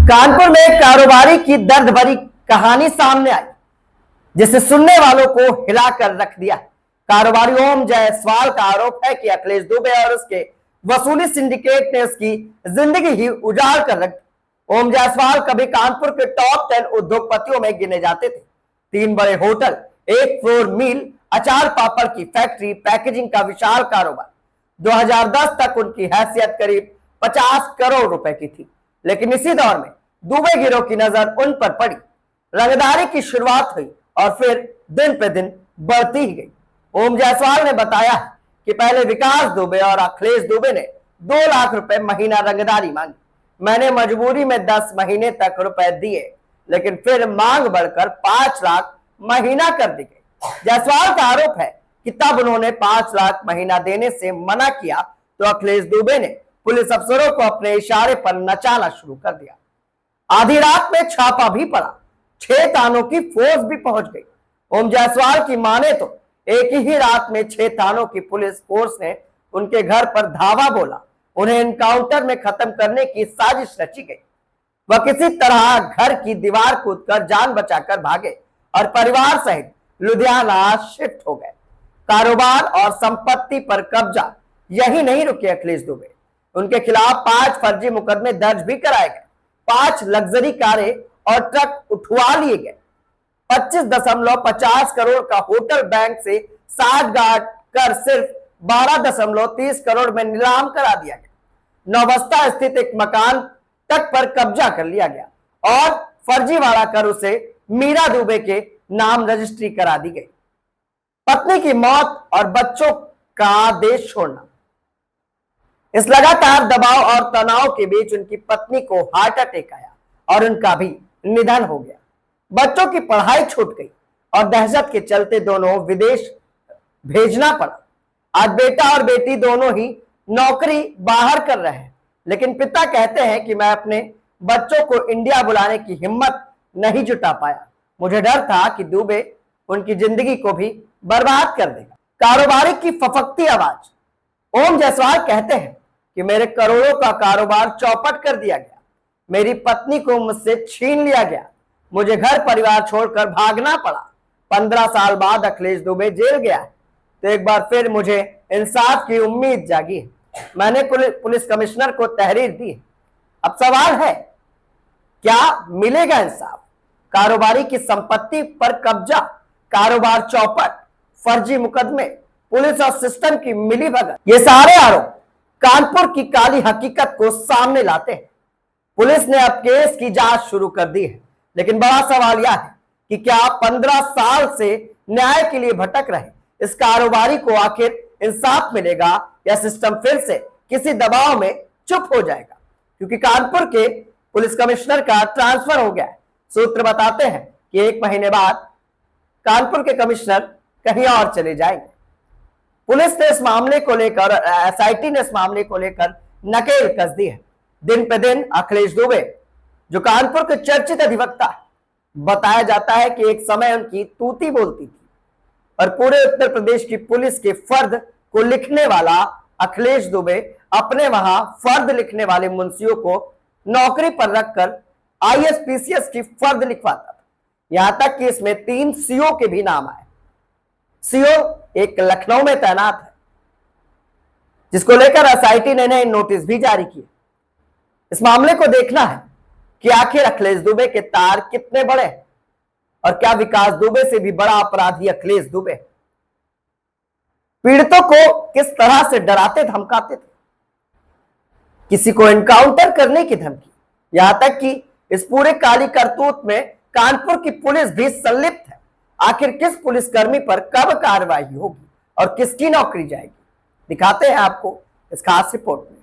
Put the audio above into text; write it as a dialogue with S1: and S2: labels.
S1: कानपुर में कारोबारी की दर्द भरी कहानी सामने आई, जिसे सुनने वालों को हिलाकर रख दिया। कारोबारी ओम जायसवाल का आरोप है कि अखिलेश दुबे और उसके वसूली सिंडिकेट ने उसकी जिंदगी ही उजाड़ कर रख दी। ओम जायसवाल कभी कानपुर के टॉप 10 उद्योगपतियों में गिने जाते थे। 3 बड़े होटल, 1 फ्लोर मिल, अचार पापड़ की फैक्ट्री, पैकेजिंग का विशाल कारोबार। 2010 तक उनकी हैसियत करीब 50 करोड़ रुपए की थी। लेकिन इसी दौर में दुबे गिरोह की नजर उन पर पड़ी। रंगदारी की शुरुआत हुई और फिर दिन पे दिन बढ़ती ही गई। ओम जायसवाल ने बताया कि पहले विकास दुबे और अखिलेश दुबे ने 2 लाख रुपए महीना रंगदारी मांगी। मैंने मजबूरी में 10 महीने तक रुपए दिए, लेकिन फिर मांग बढ़कर 5 लाख महीना कर दी गई। जायसवाल का आरोप है कि तब उन्होंने 5 लाख महीना देने से मना किया तो अखिलेश दुबे ने पुलिस अफसरों को अपने इशारे पर नचाना शुरू कर दिया। आधी रात में छापा भी पड़ा, 6 थानों की फोर्स भी पहुंच गई। ओम जायसवाल की माने तो एक ही रात में 6 थानों की पुलिस फोर्स ने उनके घर पर धावा बोला। उन्हें एनकाउंटर में खत्म करने की साजिश रची गई। वह किसी तरह घर की दीवार कूदकर जान बचाकर भागे और परिवार सहित लुधियाना शिफ्ट हो गए। कारोबार और संपत्ति पर कब्जा यही नहीं रुके अखिलेश दुबे। उनके खिलाफ 5 फर्जी मुकदमे दर्ज भी कराए गए। 5 लग्जरी कारें और ट्रक उठवा लिए गए। 25.50 करोड़ का होटल बैंक से साठगांठ कर सिर्फ 12.30 करोड़ में नीलाम करा दिया गया। नौबस्ता स्थित एक मकान तक पर कब्जा कर लिया गया और फर्जीवाड़ा कर उसे मीरा दुबे के नाम रजिस्ट्री करा दी गई। पत्नी की मौत और बच्चों का देश छोड़ना। इस लगातार दबाव और तनाव के बीच उनकी पत्नी को हार्ट अटैक आया और उनका भी निधन हो गया। बच्चों की पढ़ाई छूट गई और दहशत के चलते दोनों विदेश भेजना पड़ा। आज बेटा और बेटी दोनों ही नौकरी बाहर कर रहे हैं, लेकिन पिता कहते हैं कि मैं अपने बच्चों को इंडिया बुलाने की हिम्मत नहीं जुटा पाया। मुझे डर था कि दुबे उनकी जिंदगी को भी बर्बाद कर देगा। कारोबारी की फफकती आवाज। ओम जायसवाल कहते हैं कि मेरे करोड़ों का कारोबार चौपट कर दिया गया। मेरी पत्नी को मुझसे छीन लिया गया। मुझे घर परिवार छोड़कर भागना पड़ा। 15 साल बाद अखिलेश दुबे जेल गया है, तो एक बार फिर मुझे इंसाफ की उम्मीद जागी है। मैंने पुलिस कमिश्नर को तहरीर दी है। अब सवाल है, क्या मिलेगा इंसाफ? कारोबारी की संपत्ति पर कब्जा, कारोबार चौपट, फर्जी मुकदमे, पुलिस और सिस्टम की मिलीभगत, ये सारे आरोप कानपुर की काली हकीकत को सामने लाते हैं। पुलिस ने अब केस की जांच शुरू कर दी है, लेकिन बड़ा सवाल यह है कि क्या 15 साल से न्याय के लिए भटक रहे इस कारोबारी को आखिर इंसाफ मिलेगा या सिस्टम फिर से किसी दबाव में चुप हो जाएगा? क्योंकि कानपुर के पुलिस कमिश्नर का ट्रांसफर हो गया है। सूत्र बताते हैं कि 1 महीने बाद कानपुर के कमिश्नर कहीं और चले जाएंगे। पुलिस ने इस मामले को लेकर, एसआईटी ने इस मामले को लेकर नकेल कस दी है। दिन पे दिन अखिलेश दुबे, जो कानपुर के चर्चित अधिवक्ता, बताया जाता है कि एक समय उनकी तूती बोलती थी और पूरे उत्तर प्रदेश की पुलिस के फर्द को लिखने वाला अखिलेश दुबे अपने वहां फर्द लिखने वाले मुंशियों को नौकरी पर रखकर आईएएस पीसीएस की फर्द लिखवाता था। यहां तक कि इसमें 3 सीओ के भी नाम आए। सीओ एक लखनऊ में तैनात है, जिसको लेकर एसआईटी ने नए नोटिस भी जारी किए। इस मामले को देखना है कि आखिर अखिलेश दुबे के तार कितने बड़े हैं और क्या विकास दुबे से भी बड़ा अपराधी अखिलेश दुबे? पीड़ितों को किस तरह से डराते धमकाते थे, किसी को एनकाउंटर करने की धमकी, यहां तक कि इस पूरे काली करतूत में कानपुर की पुलिस भी संलिप्त है। आखिर किस पुलिसकर्मी पर कब कार्रवाई होगी और किसकी नौकरी जाएगी, दिखाते हैं आपको इस खास रिपोर्ट में।